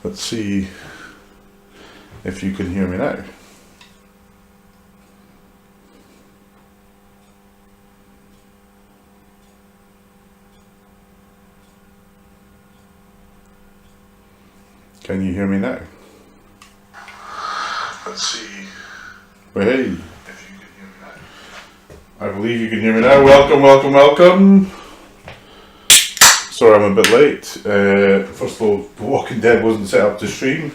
Let's see if you can hear me now. Can you hear me now? Let's see. Well, hey, if you can hear me now. I believe you can hear me now. Welcome, welcome, welcome. Sorry I'm a bit late. First of all, The Walking Dead wasn't set up to stream,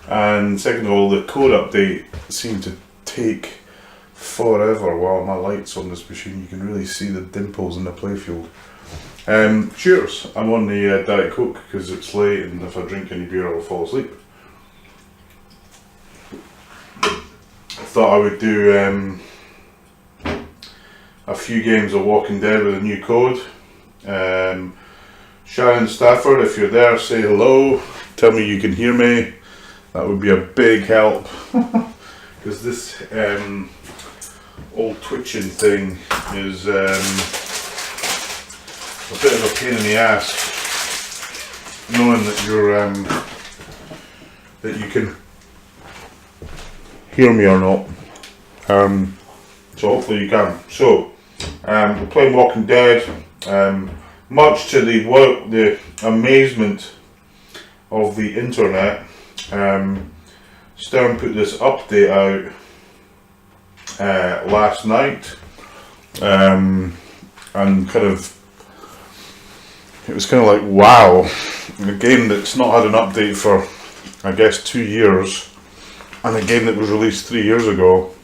and second of all, the code update seemed to take forever. While my light's on this machine, you can really see the dimples in the playfield. Cheers. I'm on the Diet Coke because it's late, and if I drink any beer I'll fall asleep. I thought I would do a few games of Walking Dead with a new code. Sharon Stafford, if you're there, say hello. Tell me you can hear me. That would be a big help. Because this old twitching thing is a bit of a pain in the ass. Knowing that you're that you can hear me or not. So hopefully you can. So we're playing Walking Dead. Much to the amazement of the internet, Stern put this update out last night, and it was kind of like, wow, a game that's not had an update for I guess 2 years, and a game that was released 3 years ago,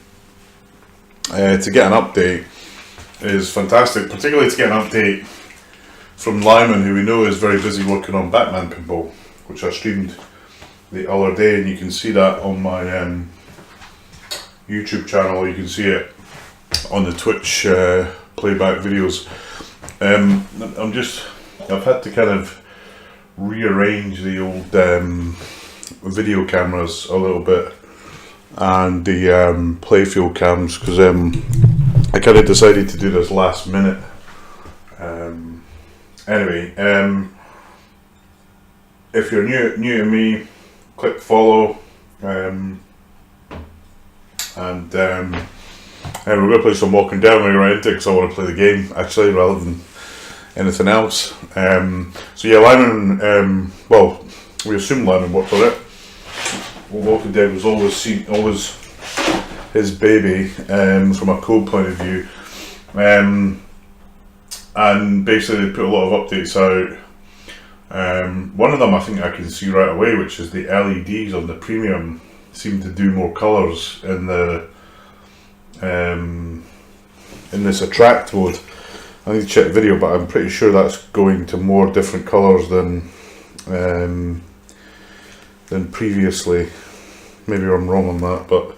to get an update is fantastic, particularly to get an update from Lyman, who we know is very busy working on Batman Pinball, which I streamed the other day, and you can see that on my YouTube channel. You can see it on the Twitch playback videos. I've had to kind of rearrange the old video cameras a little bit, and the playfield cams, because I kind of decided to do this last minute. Anyway, if you're new to me, click follow, and we're going to play some Walking Dead when we're right into it, because I want to play the game actually rather than anything else. So yeah, Lyman, well, we assume Lyman worked on it. Well, Walking Dead was always his baby, from a code point of view. And basically they put a lot of updates out. One of them I think I can see right away, which is the LEDs on the premium seem to do more colours in the in this attract mode. I need to check the video, but I'm pretty sure that's going to more different colours than previously. Maybe I'm wrong on that, but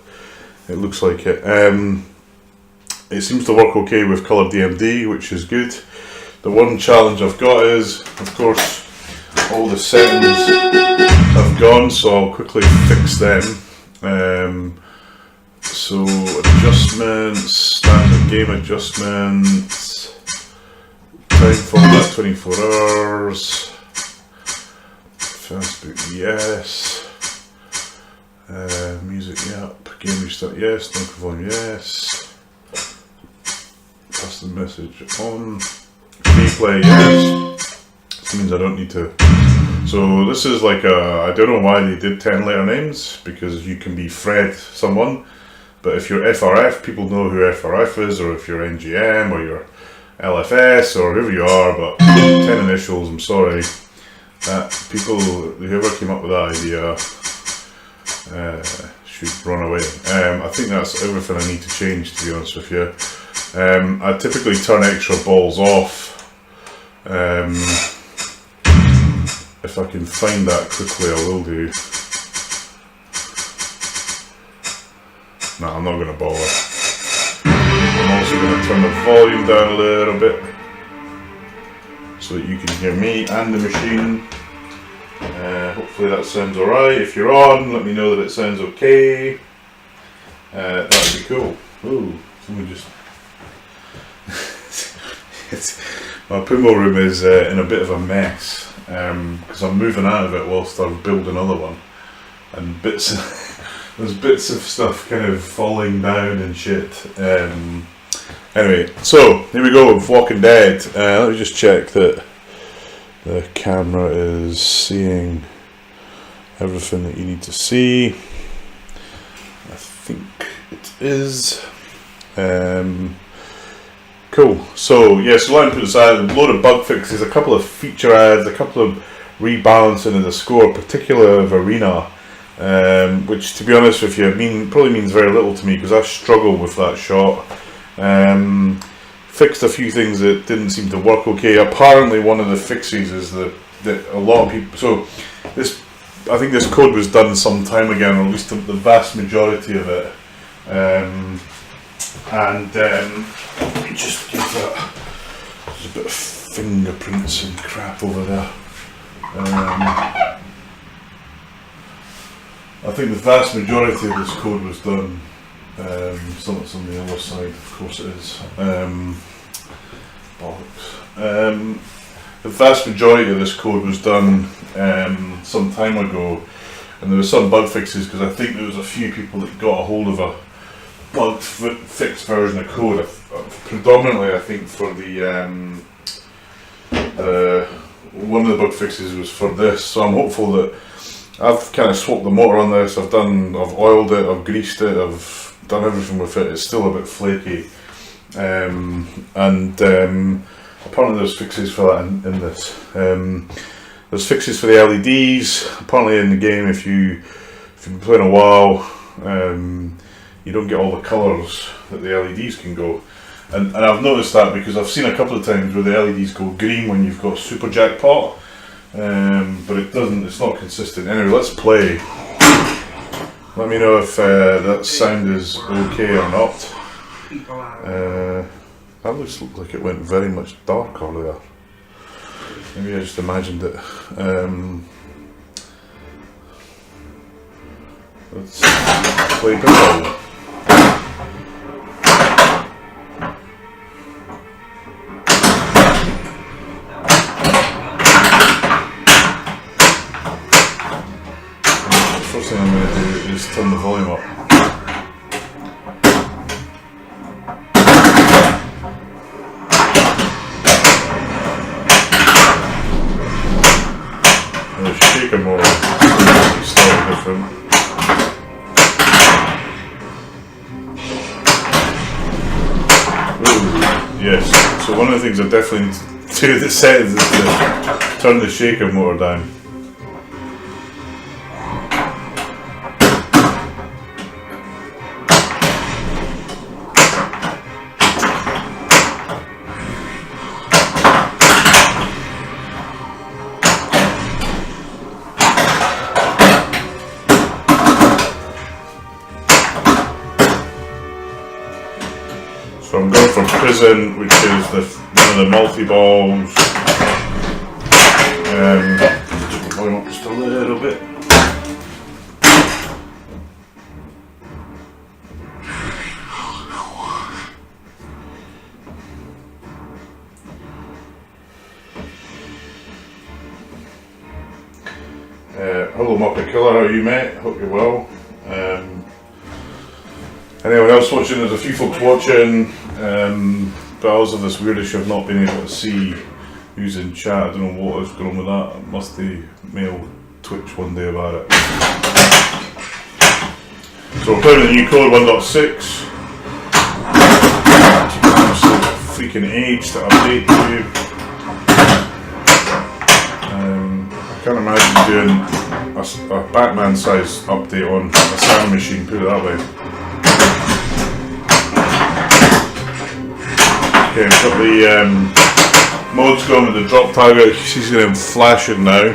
it looks like it. It seems to work okay with colour DMD, which is good. The one challenge I've got is, of course, all the settings have gone, so I'll quickly fix them. So adjustments, standard game adjustments, time format 24 hours, fast boot yes, music yep, game restart yes, microphone yes, pass the message on, free play yes. This means I don't need to. So this is like I don't know why they did 10 letter names, because you can be Fred someone, but if you're FRF, people know who FRF is, or if you're NGM or you're LFS or whoever you are, but 10 initials, I'm sorry. Whoever came up with that idea should run away. I think that's everything I need to change, to be honest with you. I typically turn extra balls off. If I can find that quickly, I will do. No, I'm not going to bother. I'm also going to turn the volume down a little bit so that you can hear me and the machine. Hopefully that sounds alright. If you're on, let me know that it sounds okay. That would be cool. Ooh, someone just... My pinball room is in a bit of a mess. because I'm moving out of it whilst I build another one, and bits there's bits of stuff kind of falling down and shit. Anyway, so here we go with Walking Dead. Let me just check that the camera is seeing everything that you need to see. I think it is. Cool. So yeah, so let me put this out. A load of bug fixes, a couple of feature adds, a couple of rebalancing of the score, particularly of Arena, which, to be honest with you, probably means very little to me because I struggle with that shot. Fixed a few things that didn't seem to work okay. Apparently, one of the fixes is that a lot of people. So I think this code was done some time ago, or at least the vast majority of it. Let me just give that. There's a bit of fingerprints and crap over there. I think the vast majority of this code was done. Some of it's on the other side, of course it is. Bollocks. The vast majority of this code was done some time ago, and there were some bug fixes because I think there was a few people that got a hold of a bug fixed version of code. Predominantly, I think for the one of the bug fixes was for this. So I'm hopeful that I've kind of swapped the motor on this. I've oiled it, I've greased it, I've done everything with it. It's still a bit flaky, and apparently there's fixes for that in this. There's fixes for the LEDs. Apparently in the game, if you've been playing a while, you don't get all the colours that the LEDs can go. And I've noticed that because I've seen a couple of times where the LEDs go green when you've got Super Jackpot, but it doesn't. It's not consistent. Anyway, let's play. Let me know if that sound is okay or not. That looks like it went very much dark earlier. Maybe I just imagined it. Let's play Pinball. First thing I'm going to do is turn the volume up. And the shaker more slightly different. Ooh, yes. So one of the things I definitely need to do with the settings is to turn the shaker motor down. So I'm going for Prison, which is one of the multi-balls. Volume up just a little bit. Hello Muppet Killer, how are you, mate? Hope you're well. Anyone else watching? There's a few folks watching. Because of this weird issue of not being able to see who's in chat. I don't know what is going on with that. I must mail Twitch one day about it. So we're playing the new code 1.6. Freaking age to update to. I can't imagine doing a Batman size update on a sound machine, put it that way. Okay, we've got the modes going with the drop target. She's going to flash it now.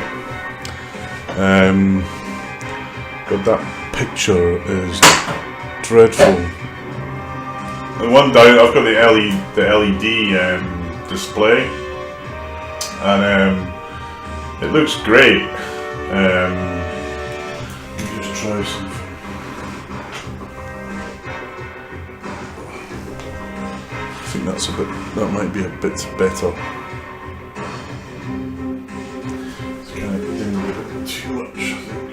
God, that picture is dreadful. The one down, I've got the LED display, and it looks great. Let me just try something. I think that might be a bit better. too much, I think.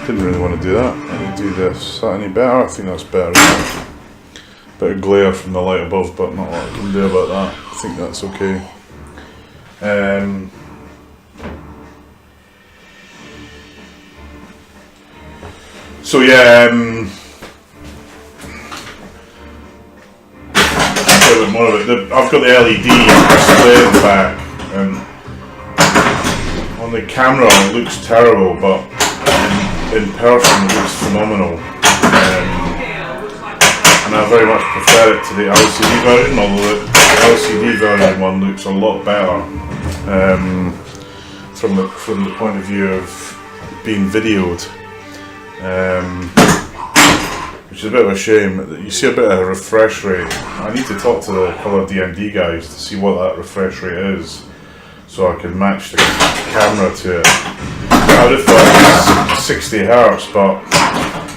Didn't really want to do that. Let me do this. Is that any better? I think that's better. Bit of glare from the light above, but not a lot I can do about that. I think that's okay. So yeah, a bit more of it. I've got the LED display in the back, and on the camera it looks terrible, but in person it looks phenomenal. And I very much prefer it to the LCD version, although the LCD version one looks a lot better from the point of view of being videoed. Which is a bit of a shame. You see a bit of a refresh rate. I need to talk to the Colour D&D guys to see what that refresh rate is, so I can match the camera to it. I would have thought it was 60 Hz, but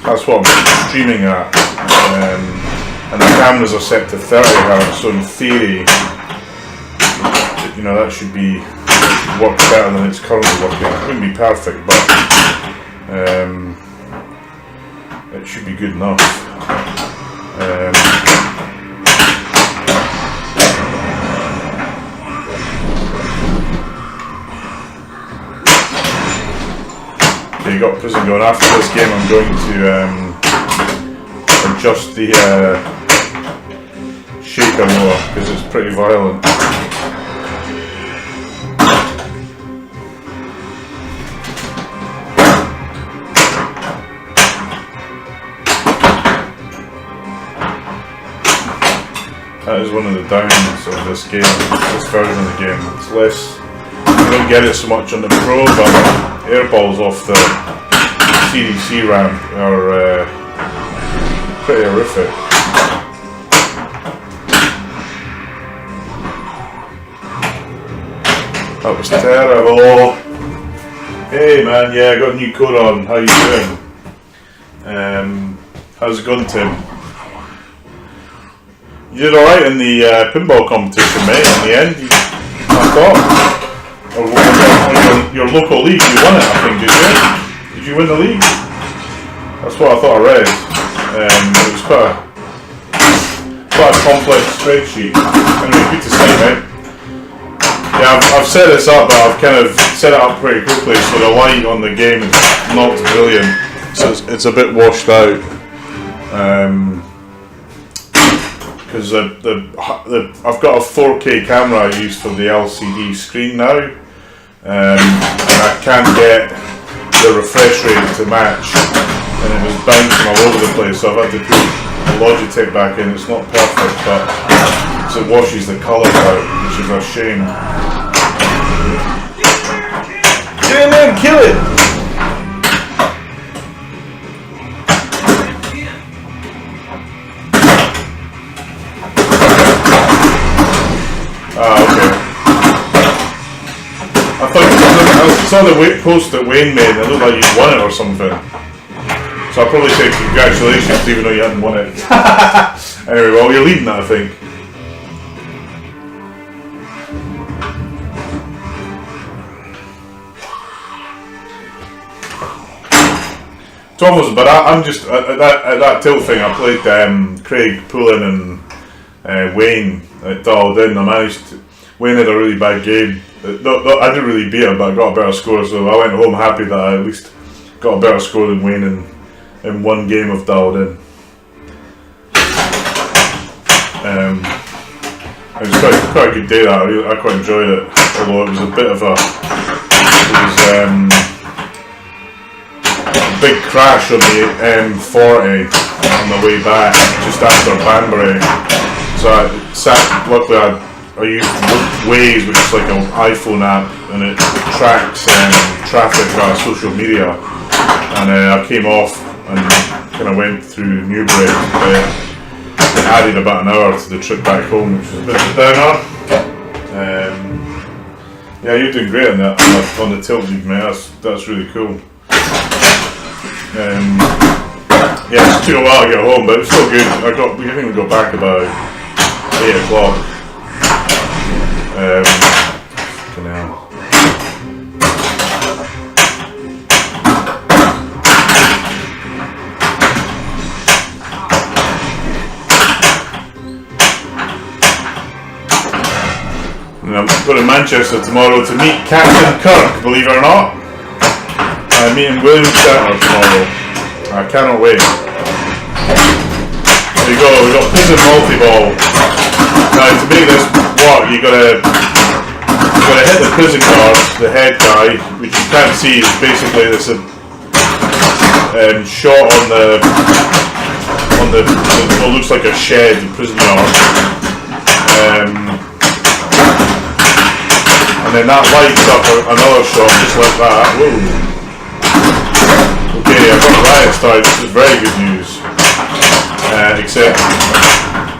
that's what I'm streaming at. And the cameras are set to 30 Hz, so in theory, you know, that should be work better than it's currently working. It wouldn't be perfect, but it should be good enough. Okay, you got Prison going. After this game I'm going to adjust the shaker more, because it's pretty violent. That is one of the downs of this game, this version of the game. It's less, you don't get it so much on the Pro, but airballs off the CDC ramp are pretty horrific. That was terrible. Hey man, yeah, I got a new coat on. How you doing? How's it going, Tim? You did alright in the pinball competition, mate, in the end, I thought. Or your local league, you won it, I think, did you? Did you win the league? That's what I thought I read. It was quite a complex spreadsheet. Anyway, good to see, mate. Yeah, I've set this up, but I've kind of set it up pretty quickly, so the light on the game is not brilliant. So it's a bit washed out. Because I've got a 4K camera I use for the LCD screen now, and I can't get the refresh rate to match, and it was bouncing all over the place, so I've had to put the Logitech back in. It's not perfect, but it washes the colours out, which is a shame. Get in there and kill it! I saw the post that Wayne made, it looked like you'd won it or something. So I'll probably say congratulations even though you hadn't won it. Anyway, well, you're leading that, I think. Tom wasn't, but I'm just, at that tilt thing, I played Craig, Poulin and Wayne dialed in. Wayne had a really bad game. I didn't really beat him, but I got a better score, so I went home happy that I at least got a better score than Wayne in one game of dialed in. It was quite a good day that. I quite enjoyed it, although it was a bit of a big crash on the M40 on the way back, just after Banbury. So I sat, luckily I used Waze, which is like an iPhone app, and it tracks traffic via social media. And I came off and kind of went through Newbury. It added about an hour to the trip back home, which was a bit of a downer. Yeah, you're doing great on that on the tilt league, mate. That's really cool. Yeah, it took a while to get home, but it's still good. I think we got back about 8 o'clock. Fucking hell. And I'm going to Manchester tomorrow to meet Captain Kirk, believe it or not. I'm meeting William Shatner tomorrow. I cannot wait. There you go, we've got prison multi-ball. Now to make this work, you gotta hit the prison guard, the head guy, which you can't see. Is basically this shot on the what looks like a shed, the prison yard. And then that lights up another shot just like that. Whoa. Okay, I've got riot started. This is very good news. Except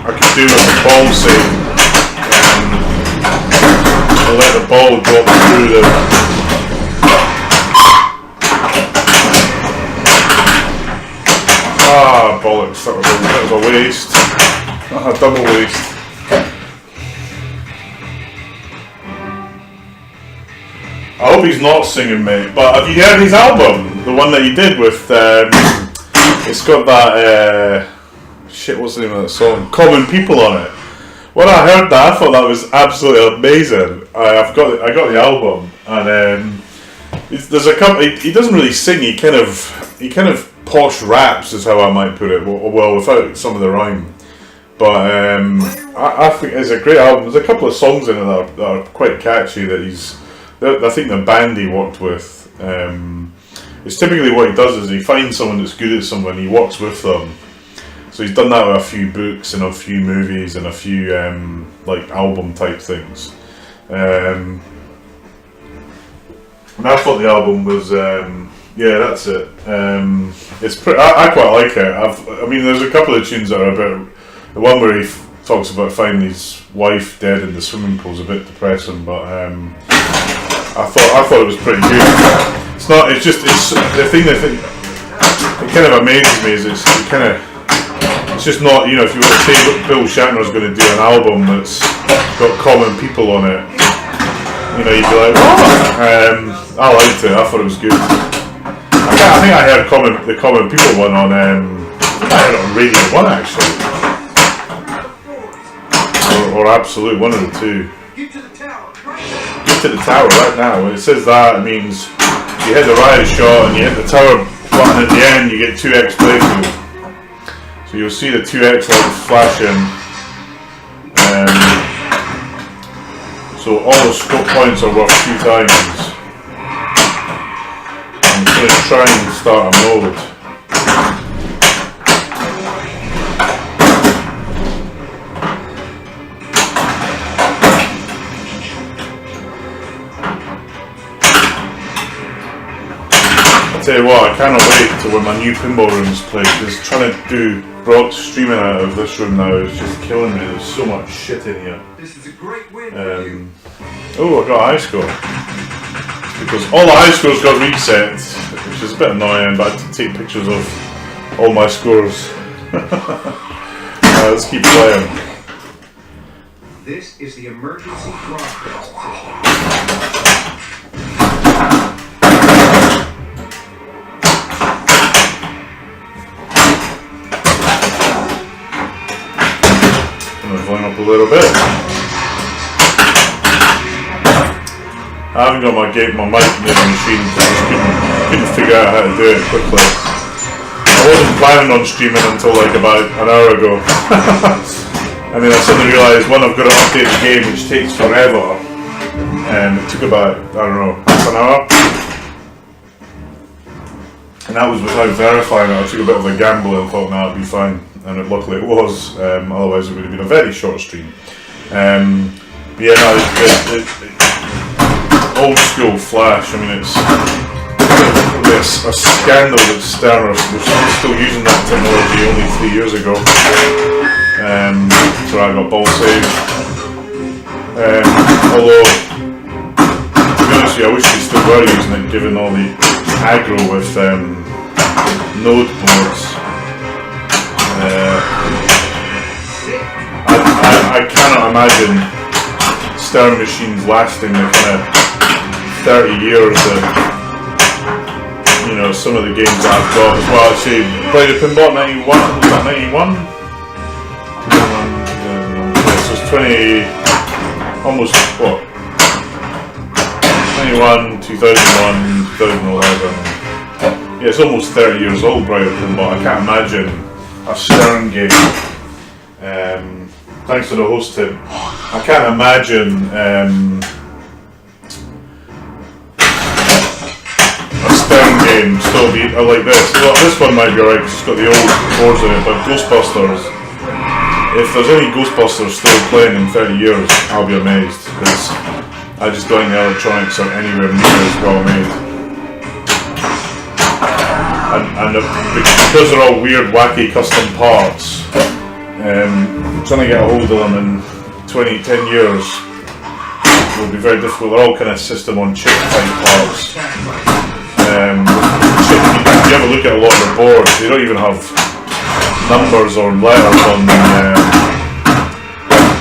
I could do with the ball save. I'll let the ball drop through the. Ah, bollocks! That was a bit of a waste. A double waste. I hope he's not singing, mate. But have you heard his album? The one that he did with, it's got that, shit, what's the name of that song? Common People on it. When I heard that, I thought that was absolutely amazing. I got the album, and there's a couple. He doesn't really sing. He kind of posh raps, is how I might put it. Well, without some of the rhyme. But I think it's a great album. There's a couple of songs in it that are quite catchy. I think the band he worked with. It's typically what he does is he finds someone that's good at something, he works with them. So he's done that with a few books and a few movies and a few like album type things. And I thought the album was yeah, that's it. It's pretty. I quite like it. I mean, there's a couple of tunes that are a bit. The one where he talks about finding his wife dead in the swimming pool is a bit depressing, but I thought it was pretty good. It's not. It's just. It's the thing that it kind of amazes me is it's just not. You know, if you were to say Bill Shatner's going to do an album that's got common people on it, you know, you'd be like, what? I liked it. I thought it was good. I think I heard the common people one on. I heard it on Radio 1 actually, or Absolute, one of the two. Get to the tower right now. When it says that, it means you hit the riot shot and you hit the tower button at the end, you get 2x playthrough. So you'll see the 2x lights flashing. So all the scope points are worth 2 times. I'm going to try and start a mode. Tell you what, I cannot wait till when my new pinball room's played, because trying to do streaming out of this room now is just killing me. There's so much shit in here. This is a great win for you. Oh, I got a high score. Because all the high scores got reset, which is a bit annoying, but I had to take pictures of all my scores. Let's keep playing. This is the emergency broadcast system. Volume up a little bit. I haven't got my mic near the machine because I couldn't figure out how to do it quickly. I wasn't planning on streaming until like about an hour ago. And then I suddenly realised, one, I've got to update the game, which takes forever. And it took about, I don't know, half an hour. And that was without verifying it. I took a bit of a gamble and thought, nah, it'll be fine. And luckily it was, otherwise it would have been a very short stream. But yeah, no, old school Flash, I mean, it's probably a scandal that Sterner was still using that technology only 3 years ago. So I got ball save. Although, to be honest with you, I wish they still were using it, given all the aggro with node boards. I cannot imagine Stern machines lasting the kind of 30 years that, you know, some of the games that I've got as well. Actually, played a Pinball 91, was that 91? So it's 20, almost, what? 91, 2001, 2011. Yeah, it's almost 30 years old, Bright Pinball. I can't imagine a Stern game. Thanks for the host, Tim. I can't imagine a Stern game still be like this. Well, this one might be alright because it's got the old boards in it, but Ghostbusters, if there's any Ghostbusters still playing in 30 years, I'll be amazed, because I just don't think the electronics are anywhere near as well made. And because they're all weird, wacky custom parts, trying to get a hold of them in 10 years will be very difficult. They're all kind of system on chip type parts. If you ever look at a lot of the boards, they don't even have numbers or letters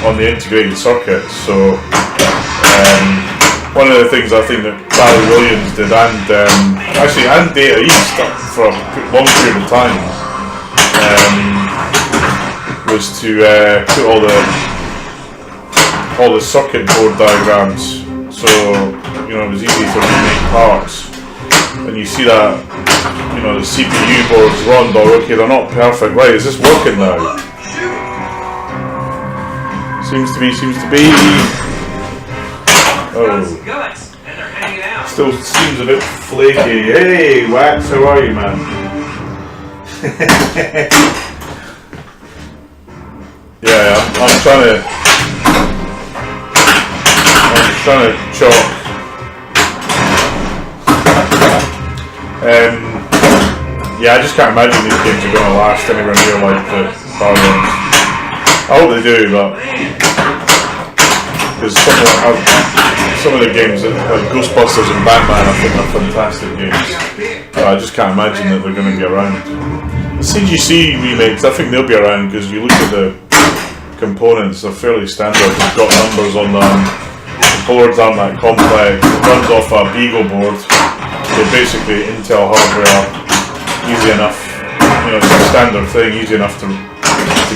on the integrated circuits. So one of the things I think that Barry Williams did, and Data East for a long period of time, was to put all the circuit board diagrams, so you know it was easy to remake parts. And you see that, you know, the CPU boards run, but okay, they're not perfect. Right, is this working now? Seems to be. Oh, still seems a bit flaky. Hey, Wax, how are you, man? Yeah, I'm trying to chalk. Yeah, I just can't imagine these games are going to last anywhere near like the Power ones. I hope they do, but because some of the games like Ghostbusters and Batman, I think are fantastic games. But I just can't imagine that they're going to be around. The CGC remakes, I think they'll be around because you look at the components, they're fairly standard. They've got numbers on them. The boards aren't that complex. It runs off a Beagle board. So basically Intel hardware, easy enough, you know, it's a standard thing, easy enough to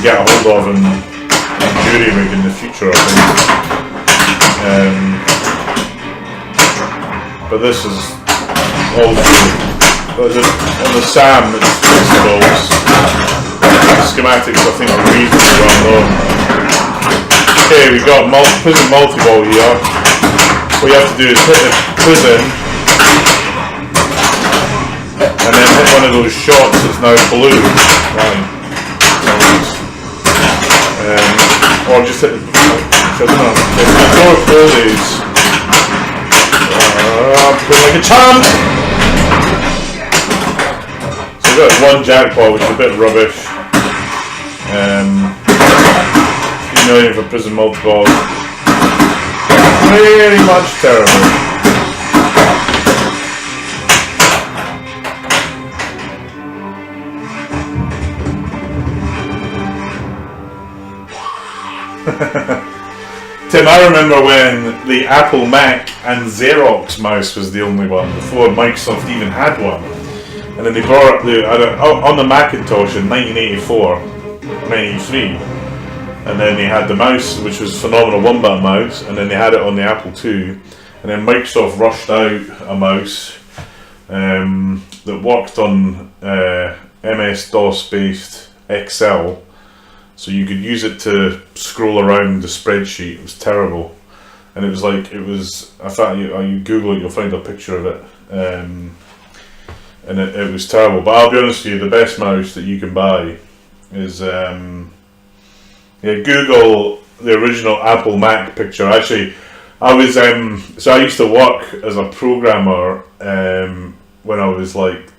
get a hold of and jury rig in the future, I think. But this is also, on the SAM, it's principles, schematics I think are reasonably well known. Okay, we've got Prism multi-ball here. What you have to do is hit the prism, and then hit one of those shots that's now blue. Right. Or just hit the, I don't know, if you go through these, play like a champ! So we've got one jackpot, which is a bit rubbish. 3 million for Prism multi-ball. Very much terrible. Tim, I remember when the Apple Mac and Xerox mouse was the only one before Microsoft even had one, and then they brought up on the Macintosh in 1984, 1983, and then they had the mouse, which was a phenomenal one-button mouse, and then they had it on the Apple II, and then Microsoft rushed out a mouse that worked on MS-DOS based Excel. So you could use it to scroll around the spreadsheet. It was terrible, and it was like I thought you Google it, you'll find a picture of it, and it was terrible. But I'll be honest with you, the best mouse that you can buy is Google the original Apple Mac picture. Actually, I was so I used to work as a programmer when I was like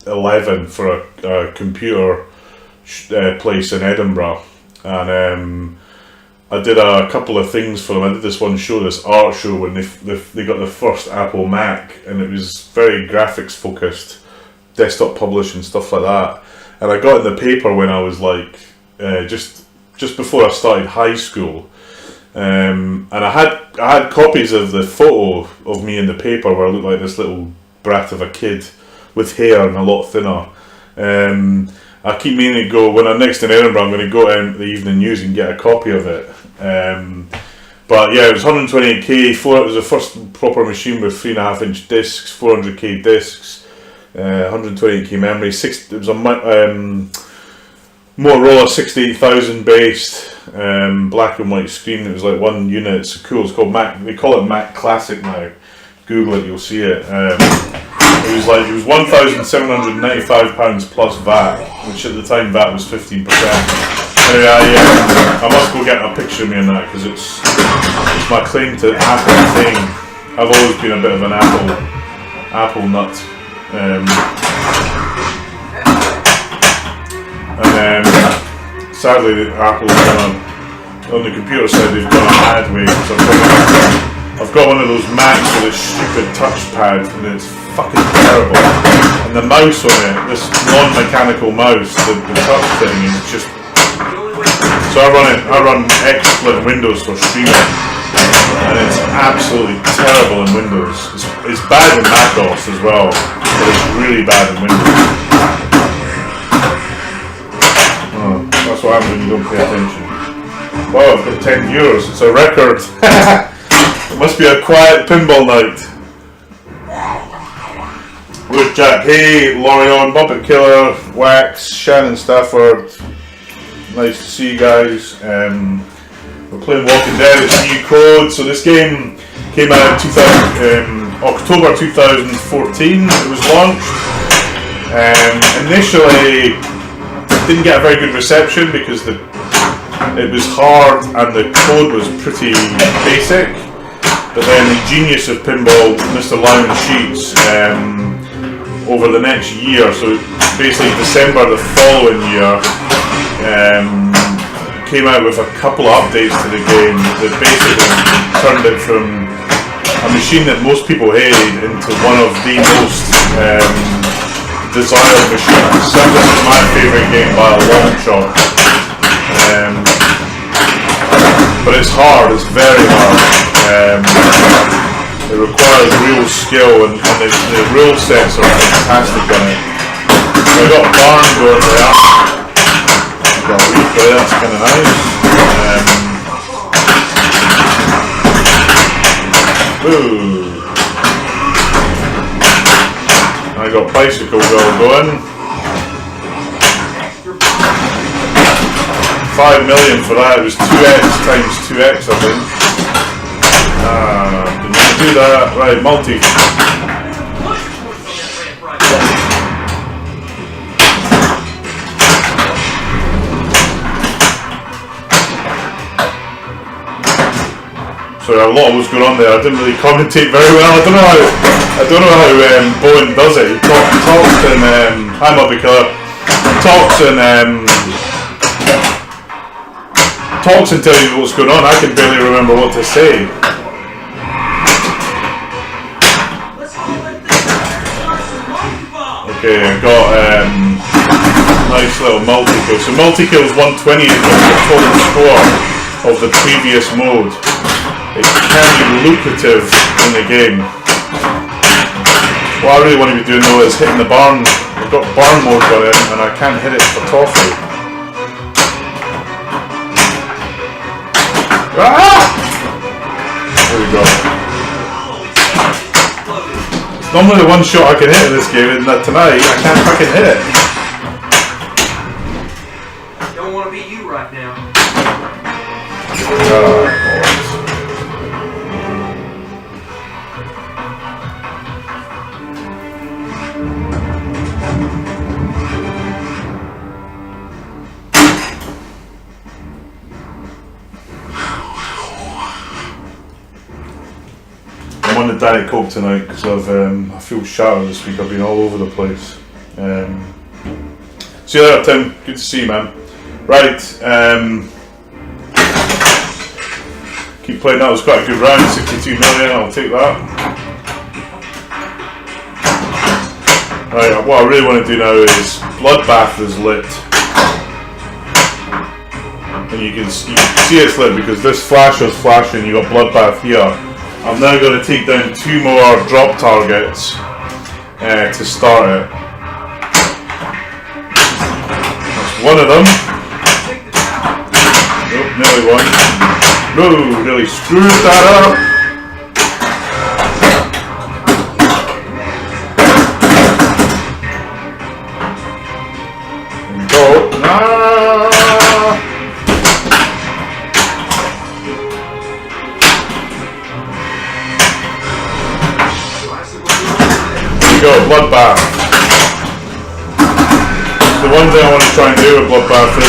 11 for a computer place in Edinburgh. And I did a couple of things for them. I did this one show, this art show, when they got the first Apple Mac, and it was very graphics focused, desktop publishing, stuff like that. And I got in the paper when I was like just before I started high school, and I had copies of the photo of me in the paper where I looked like this little brat of a kid with hair and a lot thinner. I keep meaning to go, when I'm next in Edinburgh, I'm going to go out the Evening News and get a copy of it. But yeah, it was 128k. It was the first proper machine with 3.5-inch discs, 400k discs, 128k memory. It was a Motorola 68000 based, black and white screen. It was like one unit. It's cool. It's called Mac. They call it Mac Classic now. Google it, you'll see it. It was £1,795 plus VAT, which at the time VAT was 15%. Anyway, I must go get a picture of me in that because it's my claim to Apple thing. I've always been a bit of an Apple nut. And sadly, Apple's on the computer side, they've gone a mad way. So I've got one of those Macs with a stupid touchpad, and it's fucking terrible. And the mouse on it, this non-mechanical mouse, the touch thing, is just. So I run XSplit Windows for streaming, and it's absolutely terrible in Windows. It's bad in Mac OS as well, but it's really bad in Windows. That's what happens when you don't pay attention. Wow, I've got 10 viewers. It's a record. It must be a quiet pinball night. With Jack Hay, Lorion, Muppet Killer, Wax, Shannon Stafford. Nice to see you guys. We're playing Walking Dead. It's new code. So this game came out October 2014. It was launched. Initially, didn't get a very good reception because it was hard and the code was pretty basic. But then the genius of pinball, Mr. Lyman Sheets, over the next year, so basically December the following year, came out with a couple of updates to the game that basically turned it from a machine that most people hated into one of the most desired machines. So this is my favourite game by a long shot. But it's hard, it's very hard. It requires real skill, and the rule sets are fantastic on it. So I got a barn going there. I've got a reef there, that's kind of nice. Ooh. I got bicycle girl going. 5 million for that. It was 2x times 2x, I think. Didn't want to do that. Right, multi. Sorry, a lot was going on there. I didn't really commentate very well. I don't know how Bowen does it. He talks in hi Moby Killer. Talks and tells you what's going on. I can barely remember what to say. Okay, I got nice little multi-kill. So multi-kill is 120 is the total score of the previous mode. It can be lucrative in the game. What I really want to be doing though is hitting the barn. I've got barn mode going and I can't hit it for toffee. Ah! There we go. It's normally the one shot I can hit in this game, isn't that tonight? I can't fucking hit it. Don't want to be you right now. I'm on the Diet Coke tonight because I feel shattered this week. I've been all over the place. See you later, Tim. Good to see you, man. Right. Keep playing. That was quite a good round. 62 million. I'll take that. Right. What I really want to do now is Bloodbath is lit. and you can see it's lit because this flash is flashing. You got bloodbath here. I'm now going to take down 2 more drop targets to start it. That's one of them. Nope, nearly one. No, nearly screwed that up. There we go. Go, bloodbath. The one thing I want to try and do with bloodbath is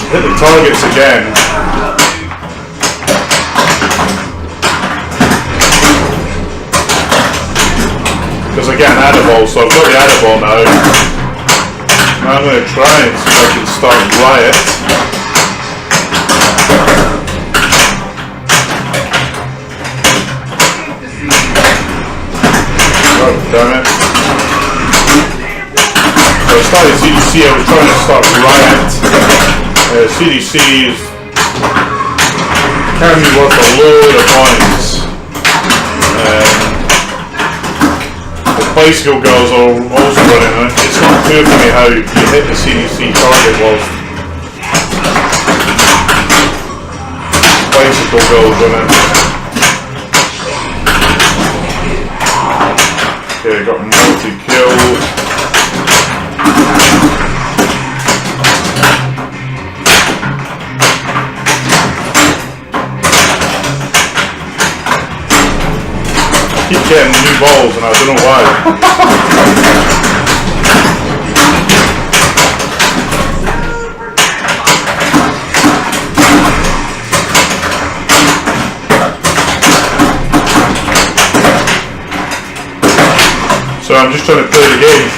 hit the targets again. Because again, Adiball, so I've got the Adiball now. Now I'm going to try and see if I can start Riot. Oh, damn it. So I started CDC, I was trying to start Riot. CDC can be worth a load of points. The Bicycle Girls are also running it. It's not clear to me how you hit the CDC target whilst Bicycle Girls running. Okay, got multi-kill. I keep getting new balls and I don't know why. So I'm just trying to play the game.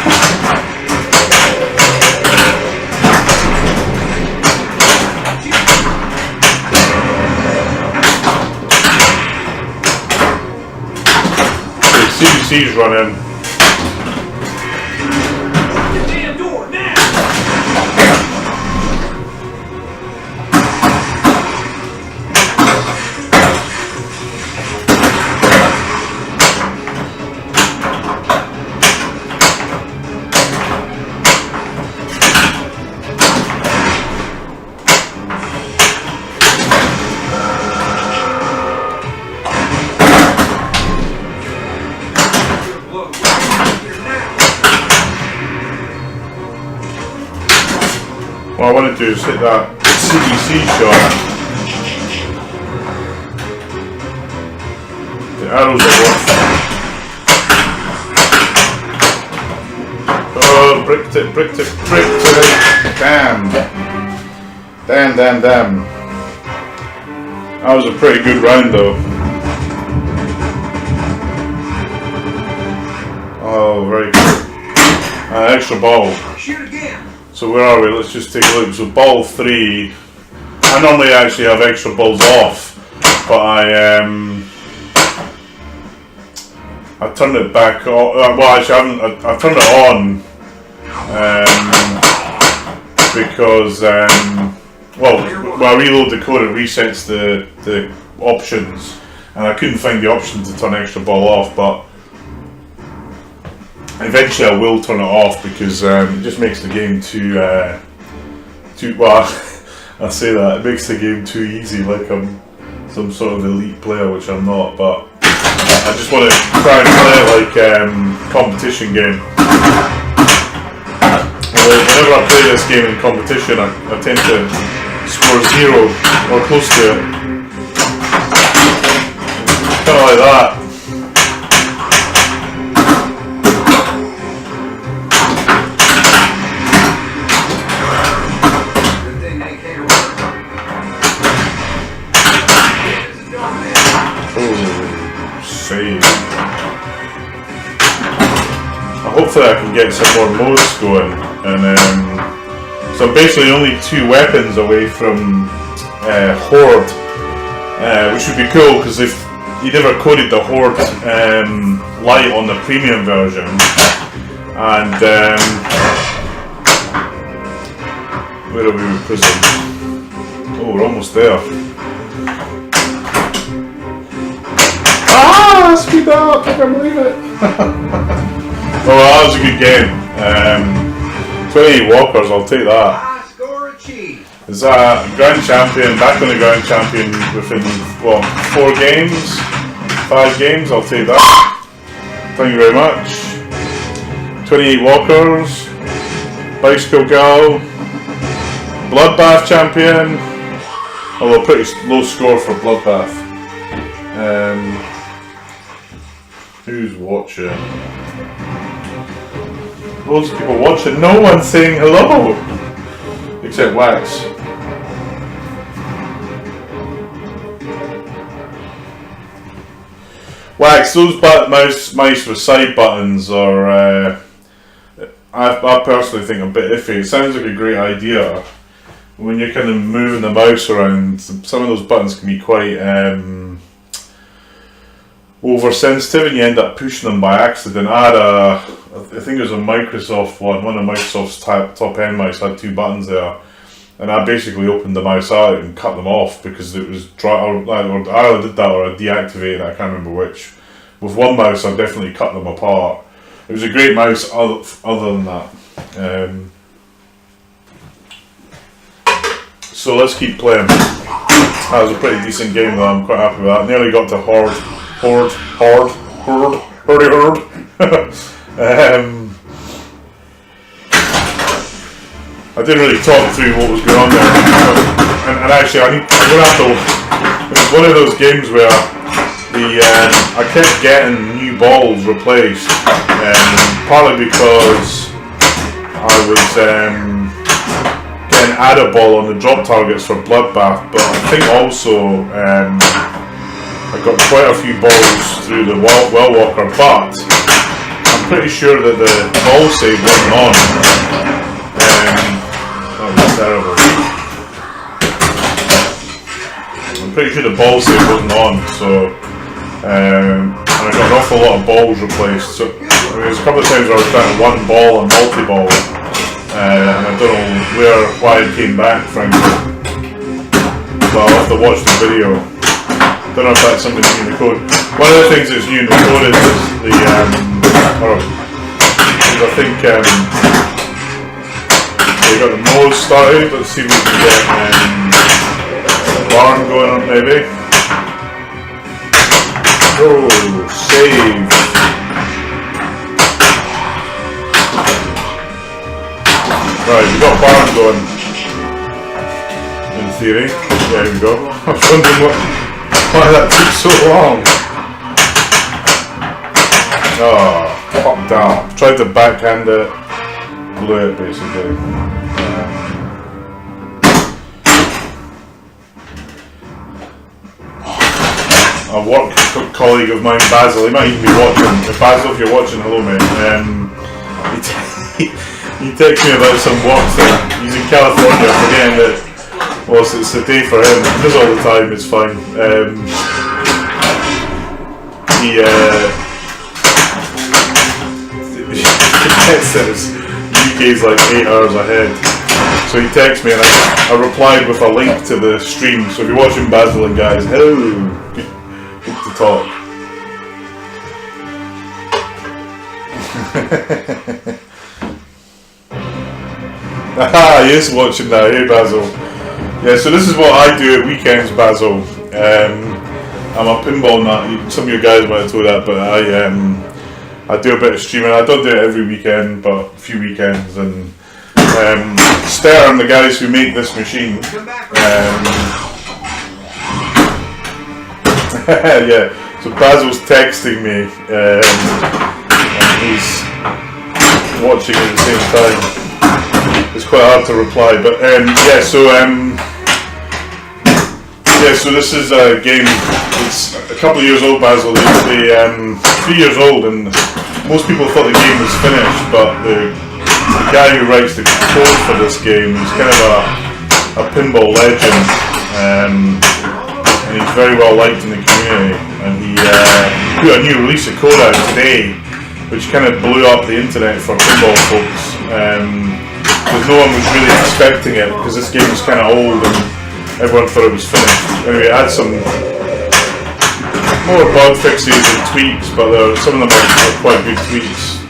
Okay, CDC's running. Damn door now! What I want to do is hit that CDC shot. The arrows are working. Oh, bricked it. Damn. That was a pretty good round though. Oh, very good. Extra ball. Shoot again! So where are we? Let's just take a look. So ball 3. I normally actually have extra balls off, but I turned it back on. Well, actually, I haven't. I turned it on because when I reload the code, it resets the options, and I couldn't find the option to turn extra ball off, but. Eventually I will turn it off because it just makes the game too well, I say that, it makes the game too easy, like I'm some sort of elite player, which I'm not, but I just want to try and play it like competition game. Whenever I play this game in competition, I tend to score 0 or close to it. Kind of like that. Hopefully I can get some more modes going, and so I'm basically only 2 weapons away from Horde, which would be cool because if you never coded the Horde light on the premium version, and where are we with Prism? Oh, we're almost there. Ah, speed up! I can't believe it. Oh, that was a good game. 28 walkers, I'll take that. High score achieved. Is that ground champion, back on the ground champion within, what, 4 games? 5 games, I'll take that. Thank you very much. 28 walkers, bicycle girl, bloodbath champion, although pretty low score for bloodbath. Who's watching? Loads of people watching, no one's saying hello! Except Wax. Wax, those mice with side buttons are, I personally think a bit iffy. It sounds like a great idea. When you're kind of moving the mouse around, some of those buttons can be quite oversensitive and you end up pushing them by accident. I think it was a Microsoft one of Microsoft's top end mice had 2 buttons there. And I basically opened the mouse out and cut them off because it was dry, or I either did that or I deactivated it, I can't remember which. With one mouse I definitely cut them apart. It was a great mouse other than that. So let's keep playing. That was a pretty decent game though, I'm quite happy with that. Nearly got to Horde. I didn't really talk through what was going on there, and actually I'm gonna have to. It was one of those games where I kept getting new balls replaced, partly because I was getting added ball on the drop targets for bloodbath, but I think also I got quite a few balls through the well walker, but I'm pretty sure that the ball save wasn't on. That was terrible. I'm pretty sure the ball save wasn't on, so and I got an awful lot of balls replaced. So there's a couple of times where I was trying one ball and multi-ball, and I don't know why it came back, frankly. So I'll have to watch the video. Don't know if that's something new in the code. One of the things that's new in the code is the I think we got the nose started. Let's see if we can get the barn going on maybe. Oh, save. Right, we got barn going. In theory. There we go. I was wondering why that took so long. Oh, popped down. Tried to backhand it. Blew it basically. A work colleague of mine, Basil, he might even be watching. Basil, if you're watching, hello mate. He texted me about some work thing. He's in California, forgetting that it's a day for him. He does all the time, it's fine. He says UK's like 8 hours ahead. So he texted me and I replied with a link to the stream. So if you're watching Basil and guys, hello. To talk. Aha, he is watching now. Hey Basil. Yeah, so this is what I do at weekends, Basil. I'm a pinball nut. Some of you guys might have told that, but I do a bit of streaming. I don't do it every weekend, but a few weekends. And Stern, the guys who make this machine. Yeah, so Basil's texting me and he's watching at the same time. It's quite hard to reply, but yeah, so this is a game. It's a couple of years old, Basil. It's 3 years old, and most people thought the game was finished, but the guy who writes the code for this game is kind of a pinball legend. And he's very well liked in the community, and he put a new release of code out today, which kind of blew up the internet for pinball folks, because no one was really expecting it, because this game is kind of old, and everyone thought it was finished. Anyway, it had some more bug fixes and tweaks, but some of them are quite good tweaks.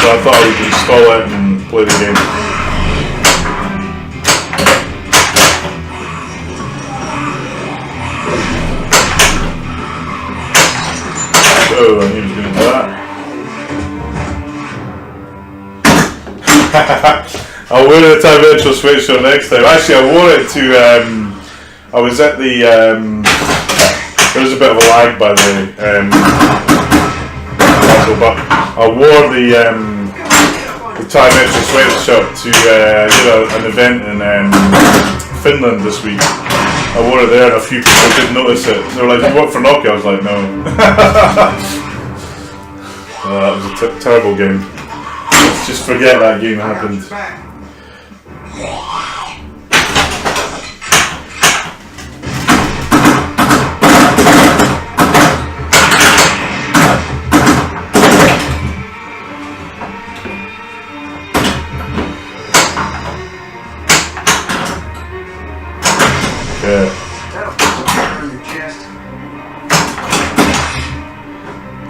So I thought I would install it and play the game. Oh, I knew he was going to do that. I'll wear the time virtual switch show next time. Actually, I wore it to. I was at the. There was a bit of a lag by the way. But I wore the time virtual sweatshop to an event in Finland this week. I wore it there and a few people did notice it. They were like, "You work for Nokia?" I was like, "No." That was a terrible game. Let's just forget that game happened. Yeah.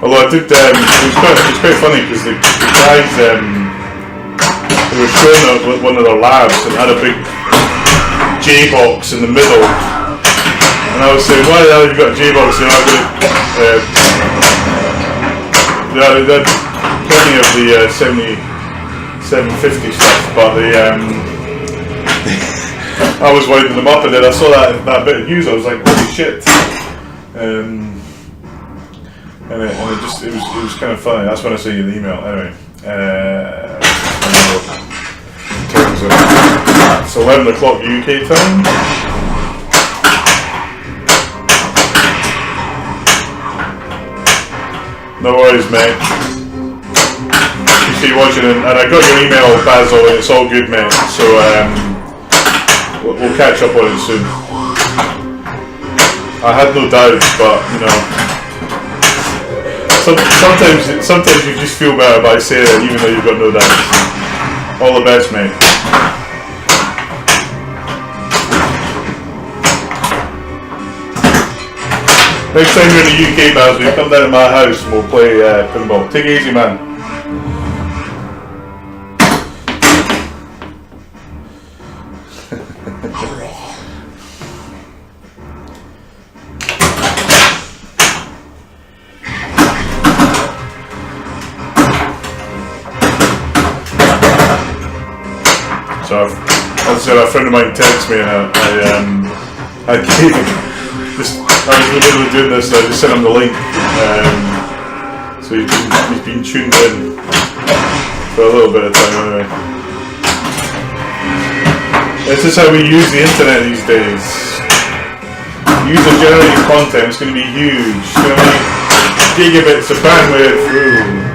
Although I did, it was quite funny because the guys, they were showing at one of their labs and had a big J-box in the middle. And I was saying, why the hell have you got a J-box? You know, they had plenty of the 750 stuff, but I was winding them up, and then I saw that bit of news. I was like, "Holy shit!" And it was kind of funny. That's when I sent you the email. Anyway, it's 11 o'clock UK time. No worries, mate. Appreciate you watching, and I got your email, Basil, and it's all good, mate. So. We'll catch up on it soon. I had no doubts, but you know, sometimes you just feel better by saying it, even though you've got no doubts. All the best, mate. Next time you're in the UK, Baz, you come down to my house and we'll play pinball. Take it easy, man. So, as I said, a friend of mine texted me and I gave him this. I was in the middle of doing this, so I just sent him the link. So he's been tuned in for a little bit of time anyway. This is how we use the internet these days. User-generated content is going to be huge. It's going to be gigabits of bandwidth. Ooh.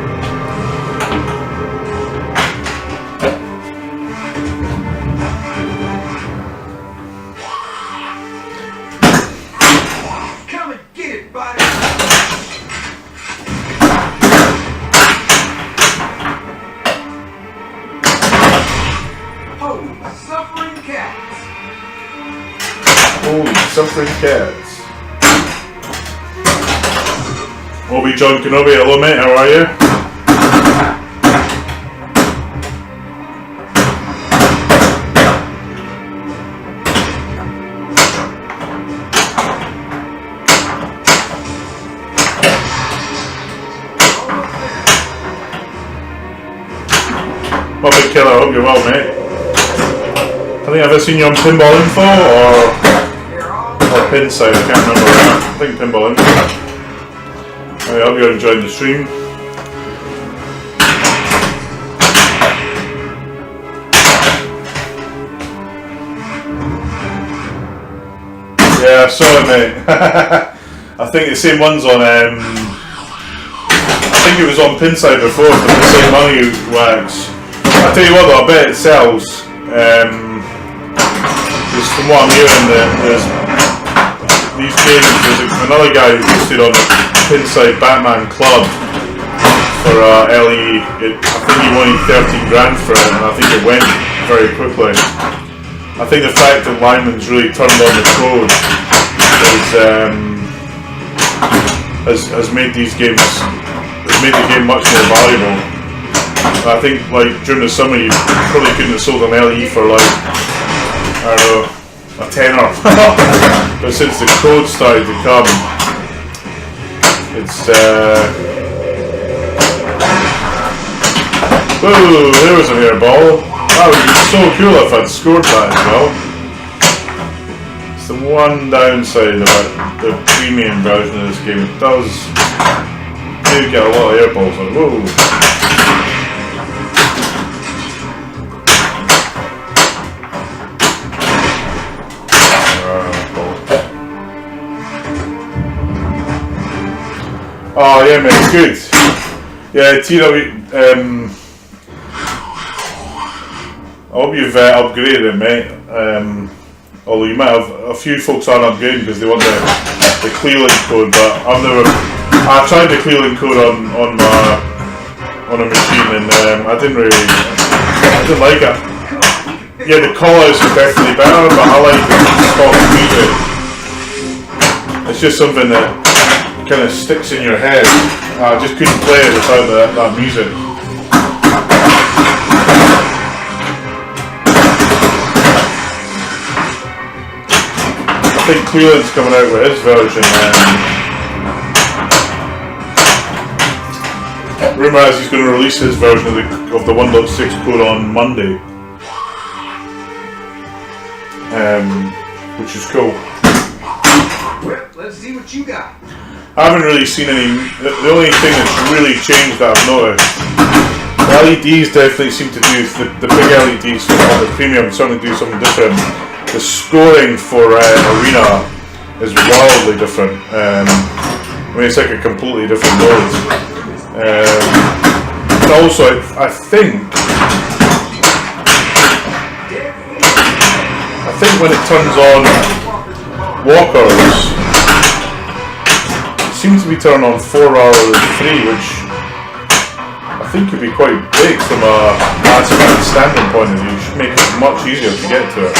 Suffering cats. Obi-John Kenobi, hello mate, how are you? Muppet Killer, I hope you're well mate. I think I've seen you on Pinball Info or Pinside, I can't remember. I think Pinball Info. I hope you're enjoying the stream. Yeah, I saw it, mate. I think the same one's on. I think it was on Pinside before for the same money wax. I tell you what, though, I bet it sells. Just from what I'm hearing, there's these games. There's another guy who listed on the Pinside Batman Club for LE. I think he wanted 13 grand for it, and I think it went very quickly. I think the fact that Lyman's really turned on the code has made these games, has made the game much more valuable. I think like during the summer you probably couldn't have sold an LE for like, I don't know, a tenner. But since the code started to come, it's whoa, there was an airball. That would be so cool if I'd scored that as well. It's the one downside about the premium version of this game. It does do get a lot of airballs on it. Whoa. Oh yeah, mate, good. Yeah, TW. I hope you've upgraded it, mate. Although you might have a few folks aren't upgrading because they want the Clearlink code, but I tried the Clearlink code on a machine and I didn't like it. Yeah, the callouts are definitely better, but I like the stock music. It's just something that kind of sticks in your head. I just couldn't play it without that music. I think Clearlink's coming out with his version. Rumour has he's going to release his version of the 1.6 code on Monday, which is cool. Well, let's see what you got. I haven't really seen any. The only thing that's really changed that I've noticed, the LEDs definitely seem to do the big LEDs for the premium certainly do something different. The scoring for Arena is wildly different. I mean, it's like a completely different mode. And also, I think when it turns on walkers, it seems to be turned on 4 rather than 3, which I think could be quite big from a massive standing point of view. It should make it much easier to get to it.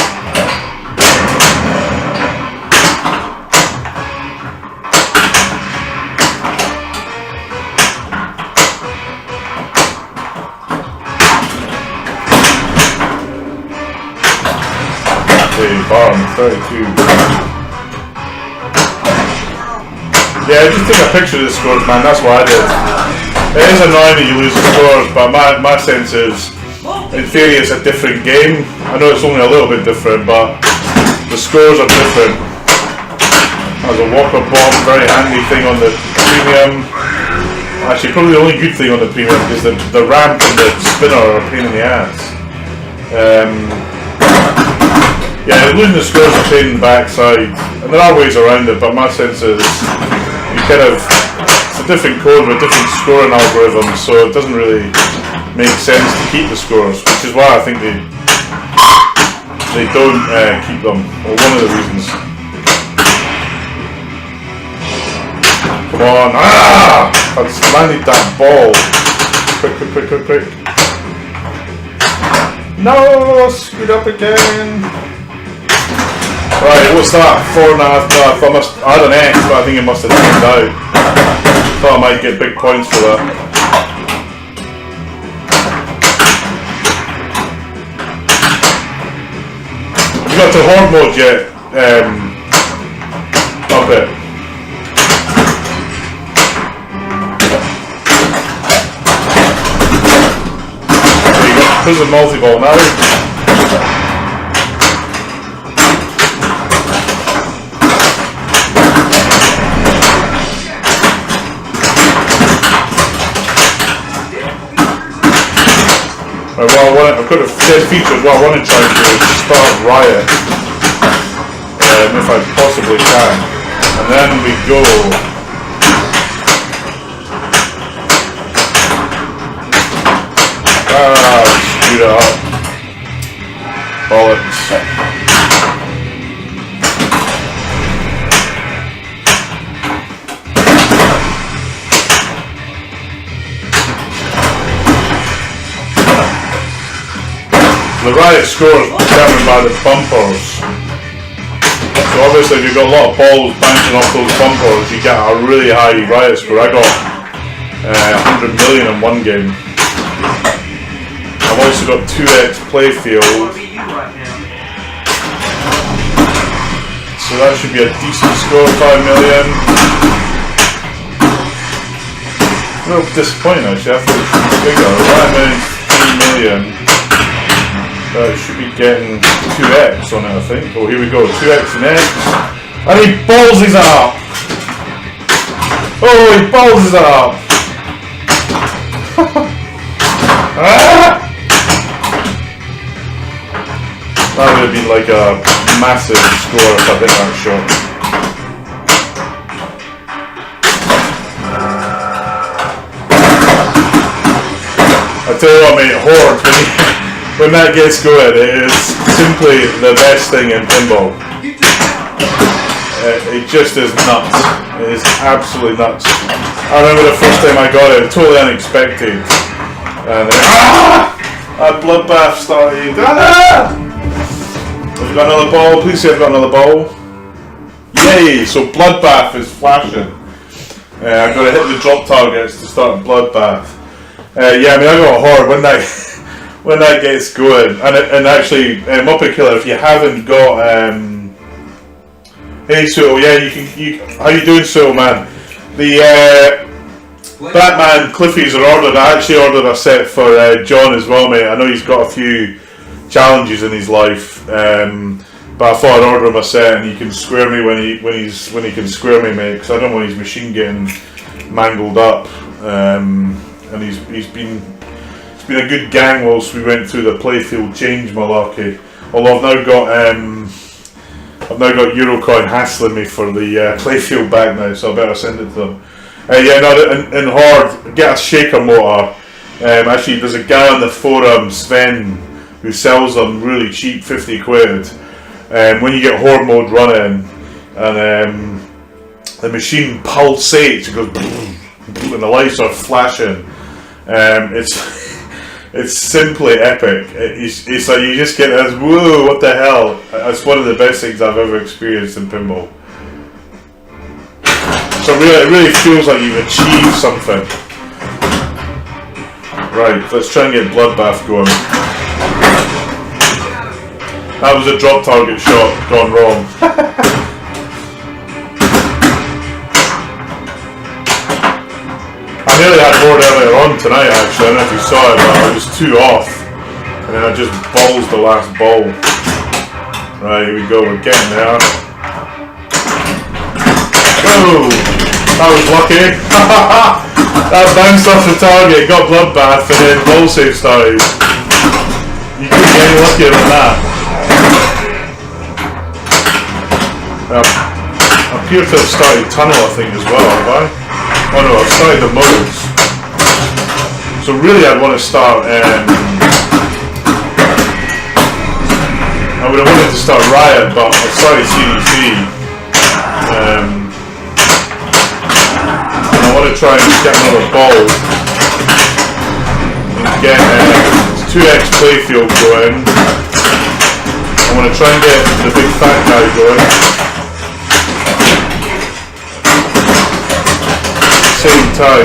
Bottom 32. Yeah, just take a picture of the scores, man. That's what I did. It is annoying that you lose the scores, but my sense is, in theory, it's a different game. I know it's only a little bit different, but the scores are different. There's a walker bomb, very handy thing on the premium. Actually, probably the only good thing on the premium is the ramp and the spinner are a pain in the ass. Yeah, losing the scores is a pain in the backside, and there are ways around it, but my sense is it's a different code with different scoring algorithms, so it doesn't really make sense to keep the scores, which is why I think they don't keep them, or one of the reasons. Come on, I just landed that ball. Quick. No, screwed up again. Right, what's that? 4.5. No, I had an X, but I think it must have timed out. Thought I might get big points for that. Have you got to Horde mode yet? Up it. There you go. Prison multi-ball now. I've got a dead feature. What I want to try and do is start Riot, if I possibly can, and then we go. Screwed it up. Bollocks. The riot score is determined by the bumpers. So obviously if you've got a lot of balls bouncing off those bumpers, you get a really high riot score. I got 100 million in one game. I've also got 2x playfield. So that should be a decent score, 5 million. A little disappointing actually, I thought it should be bigger. Right now it's 3 million. It should be getting 2x on it, I think. Oh, here we go, 2x and x. And he balls his up! Oh, he balls his up! Ah! That would have been like a massive score if I hit that shot. I tell you what, mate, Horde, when that gets going, it is simply the best thing in pinball. It just is nuts. It is absolutely nuts. I remember the first time I got it, totally unexpected. And then, that bloodbath started. Have you got another ball? Please say I've got another ball. Yay! So bloodbath is flashing. I've got to hit the drop targets to start bloodbath. Yeah, I mean I got a Horde when that gets going. And actually, Muppet Killer, if you haven't got hey Suto, yeah, how you doing, Suto, man? The Batman Cliffies are ordered. I actually ordered a set for John as well, mate. I know he's got a few challenges in his life, but I thought I'd order him a set, and he can square me when he can square me, mate. Because I don't want his machine getting mangled up. And it's been a good gang whilst we went through the playfield change malarkey. Although I've now got Eurocoin hassling me for the playfield back now, so I better send it to them. Yeah, no, in Horde, get a shaker motor. Actually, there's a guy on the forum, Sven, who sells them really cheap, 50 quid. When you get Horde mode running, and the machine pulsates, it goes, and the lights are flashing. It's simply epic. It's like you just get this, whoa, what the hell? It's one of the best things I've ever experienced in pinball. So it really feels like you've achieved something. Right, let's try and get bloodbath going. That was a drop target shot gone wrong. I nearly had Horde earlier on tonight actually, I don't know if you saw it, but I was 2 off. And then I just balls the last ball. Right, here we go, we're getting there. Oh, that was lucky. That bounced off the target, got bloodbath, and then ball save started. You couldn't get any luckier than that. I appear to have started tunnel, I think, as well, have I? Oh no, I've started the modes. So really I'd want to start, I would have wanted to start Riot, but I started CDC. And I want to try and get another ball. And get 2x playfield going. I want to try and get the big fat guy going. Same time.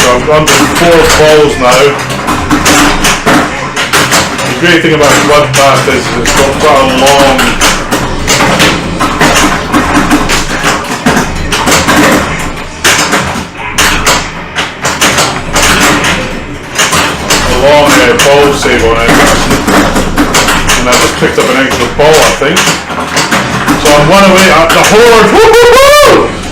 So I've gone to 4 balls now. The great thing about bloodbath is it's got quite a long ball save on it. And I just picked up an extra ball, I think. So I'm 1 away at the Horde. Woo-hoo-hoo!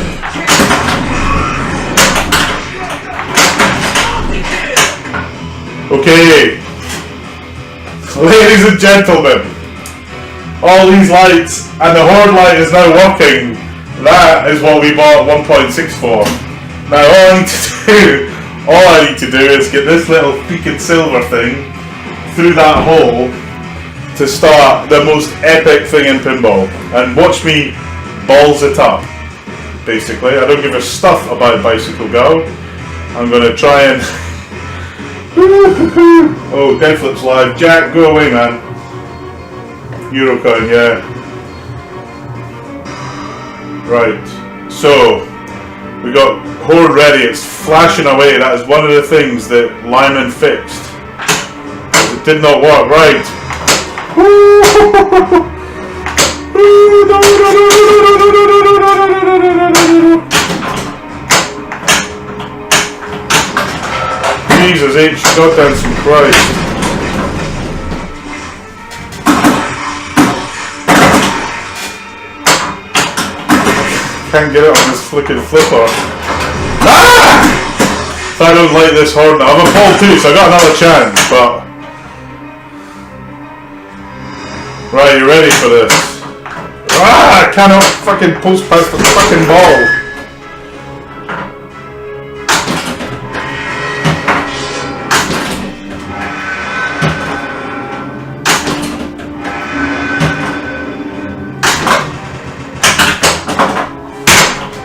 Okay, ladies and gentlemen, all these lights, and the Horde light is now working. That is what we bought 1.6 for. Now all I need to do is get this little freaking silver thing through that hole to start the most epic thing in pinball, and watch me balls it up. Basically, I don't give a stuff about Bicycle Go. I'm going to try and Oh, dead flip's live. Jack, go away, man. Eurocoin, yeah. Right. So, we got Horde ready. It's flashing away. That is one of the things that Lyman fixed. It did not work. Right. Jesus H. Goddamn some Christ. Can't get it on this flicking flipper. Ah! I don't like this Horde now. I'm a pole too, so I got another chance, but... Right, you ready for this? Ah! I cannot fucking post past the fucking ball.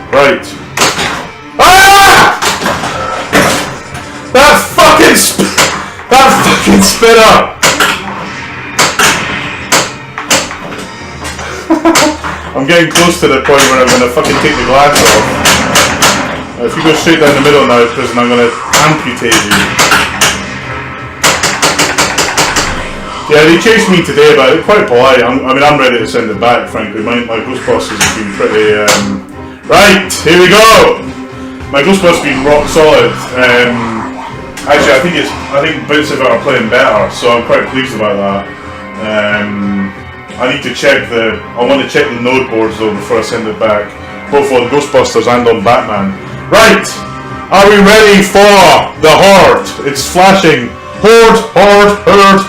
Right. Ah! That fucking spit up! I'm getting close to the point where I'm gonna fucking take the glass off. If you go straight down the middle now, prison, I'm gonna amputate you. Yeah, they chased me today, but quite polite. I mean, I'm ready to send it back, frankly. My Ghostbusters have been pretty... Right, here we go! My Ghostbusters have been rock solid. Actually, I think bits of it are playing better, so I'm quite pleased about that. I need to check I want to check the node boards though before I send it back, both on Ghostbusters and on Batman. Right! Are we ready for the Horde? It's flashing. Horde, Horde, Horde.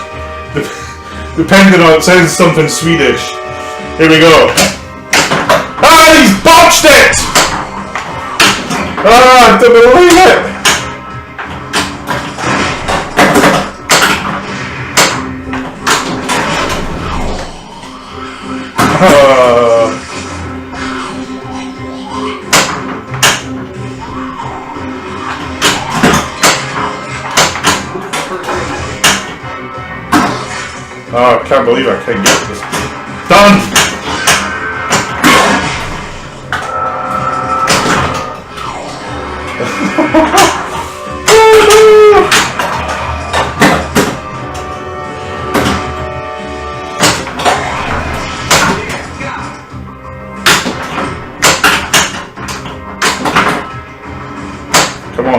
Depending on it, says something Swedish. Here we go. Ah, he's botched it! Ah, I don't believe it! Oh, I can't believe I can't get this done!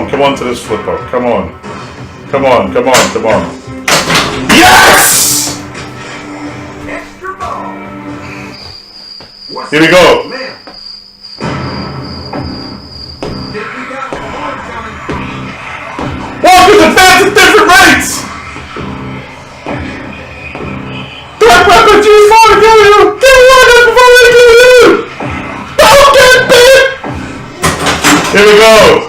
Come on to this flipper. Come on. Come on, come on, come on. Yes! Extra ball. Here we go. Welcome to Fans at Different Rates! Dark Weapon G4, get one before they do you! Don't get bit! Here we go.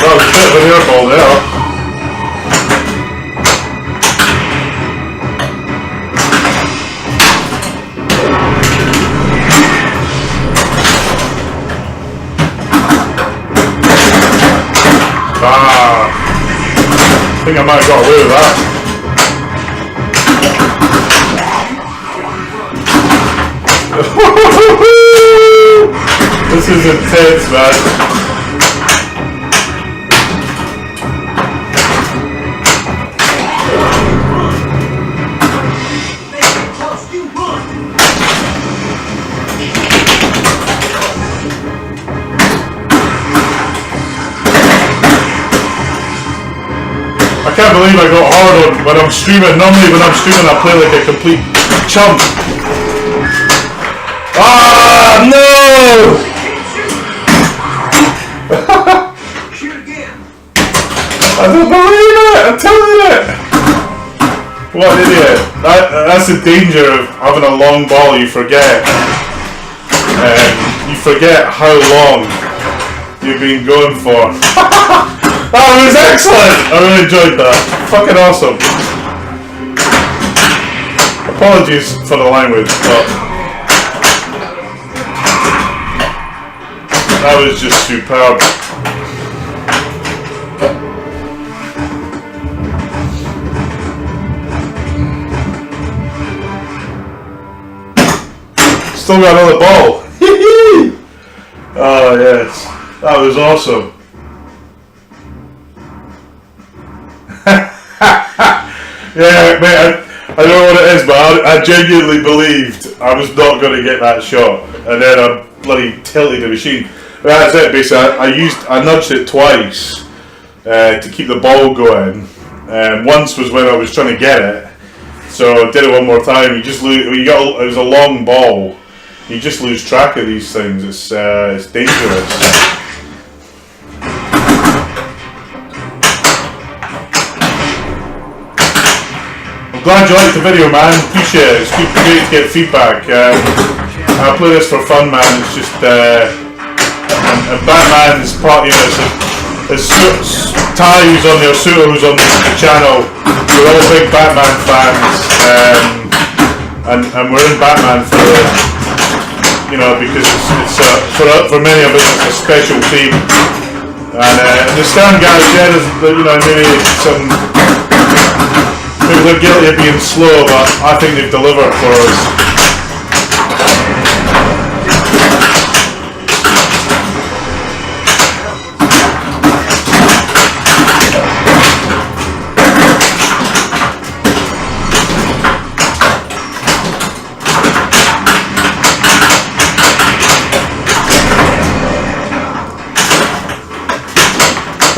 Oh shit, the airball there. Ah, I think I might have got away with that. This is intense, man. I can't believe I got hard on when I'm streaming. Normally when I'm streaming I play like a complete chump. Ah, no! Shoot again. I don't believe it! I'm telling it! What an idiot. That's the danger of having a long ball, you forget. you forget how long you've been going for. That was excellent! I really enjoyed that. Fucking awesome. Apologies for the language, but that was just superb. Still got another ball. Oh yes, that was awesome. Yeah, mate, I don't know what it is, but I genuinely believed I was not going to get that shot, and then I bloody tilted the machine. That's it. Basically, I nudged it twice to keep the ball going. Once was when I was trying to get it, so I did it one more time. You just lose. It was a long ball. You just lose track of these things. It's dangerous. I'm glad you liked the video, man. Appreciate it. It's great to get feedback. I play this for fun, man. It's just and Batman's part. You know, it's Ty who's on there, Suter who's on the channel. We're all big Batman fans, and we're in Batman for because it's for many of us it's a special team. And the Stan guys, maybe they're guilty of being slow, but I think they've delivered for us.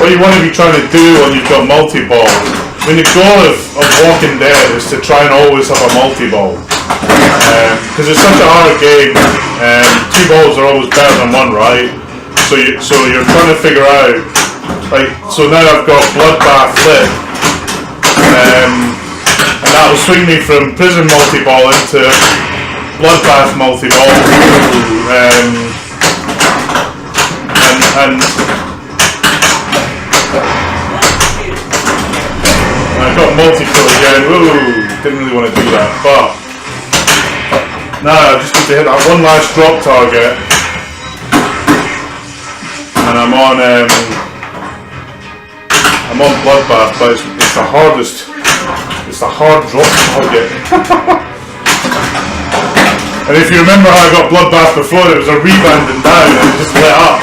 What you want to be trying to do when you've got multi-ball, I mean, the goal of Walking Dead is to try and always have a multi-ball, because it's such a hard game, and 2 balls are always better than 1, right? So you're trying to figure out, like, so now I've got Bloodbath lit, and that will swing me from Prison multi-ball into Bloodbath multi-ball, and I got multi-kill again. Ooh, didn't really want to do that, but I just need to hit that one last drop target, and I'm on Bloodbath, but it's the hardest. It's the hard drop target. And if you remember how I got Bloodbath before, it was a rebound and down, and it just lit up.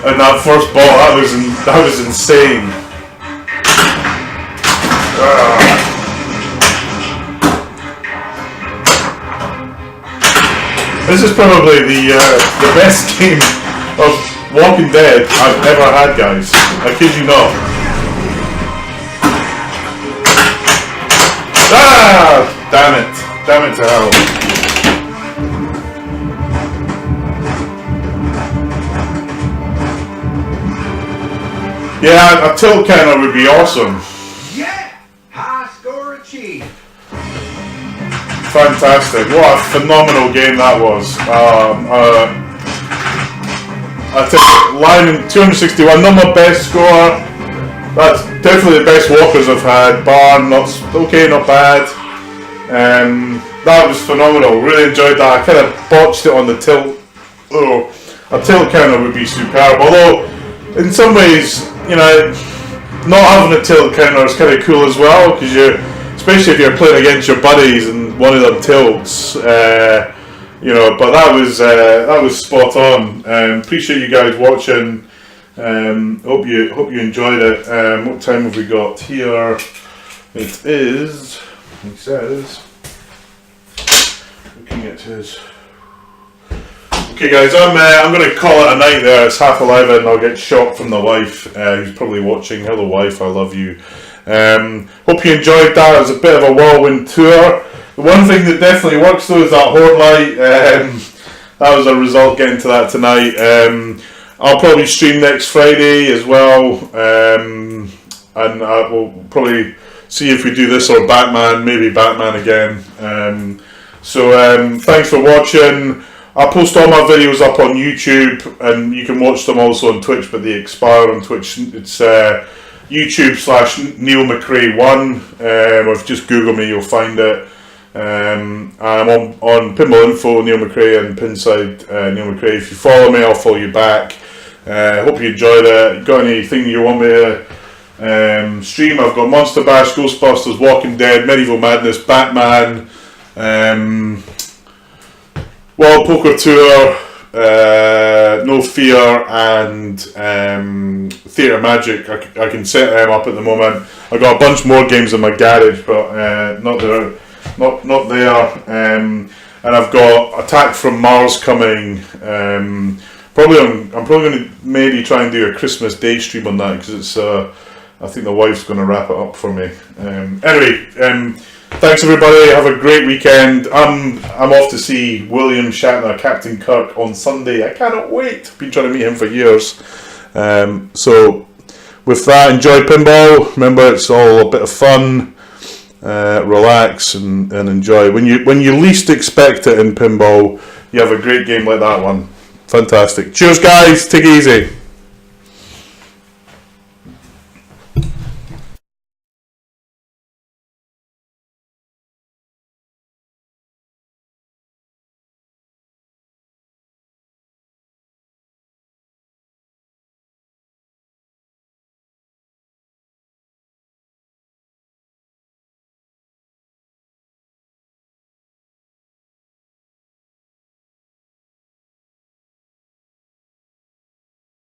And that first ball, that was insane. This is probably the best game of Walking Dead I've ever had, guys. I kid you not. Damn it to hell. Yeah, a tilt counter would be awesome. Fantastic. What a phenomenal game that was. I think line 261, not my best score. That's definitely the best walkers I've had. Bar, not bad. That was phenomenal. Really enjoyed that. I kind of botched it on the tilt. Oh, a tilt counter would be superb. Although, in some ways, not having a tilt counter is kind of cool as well, because especially if you're playing against your buddies and one of them tilts, but that was spot on. Appreciate you guys watching. Hope you enjoyed it. What time have we got here? It is, he says, looking at his. Okay, guys, I'm going to call it a night there. It's 11:30. I'll get shot from the wife, who's probably watching. Hello, wife. I love you. Hope you enjoyed that. It was a bit of a whirlwind tour. The one thing that definitely works though is that Horde light. That was a result getting to that tonight. I'll probably stream next Friday as well, and we'll probably see if we do this or Batman, maybe Batman again. So thanks for watching. I post all my videos up on YouTube, and you can watch them also on Twitch, but they expire on Twitch. It's YouTube/Neil McRae1. If you just Google me, you'll find it. I'm on Pinball Info, Neil McRae, and Pinside, Neil McRae. If you follow me, I'll follow you back. Hope you enjoyed it. Got anything you want me to stream? I've got Monster Bash, Ghostbusters, Walking Dead, Medieval Madness, Batman, World Poker Tour, No Fear, and Theatre Magic. I can set them up at the moment. I've got a bunch more games in my garage, but not there. And I've got Attack from Mars coming. I'm probably going to maybe try and do a Christmas Day stream on that, because it's I think the wife's going to wrap it up for me. Anyway, thanks everybody. Have a great weekend. I'm off to see William Shatner, Captain Kirk, on Sunday. I cannot wait. I've been trying to meet him for years. So with that, enjoy pinball. Remember, it's all a bit of fun. Relax and enjoy. When you least expect it in pinball, you have a great game like that one. Fantastic. Cheers, guys. Take it easy.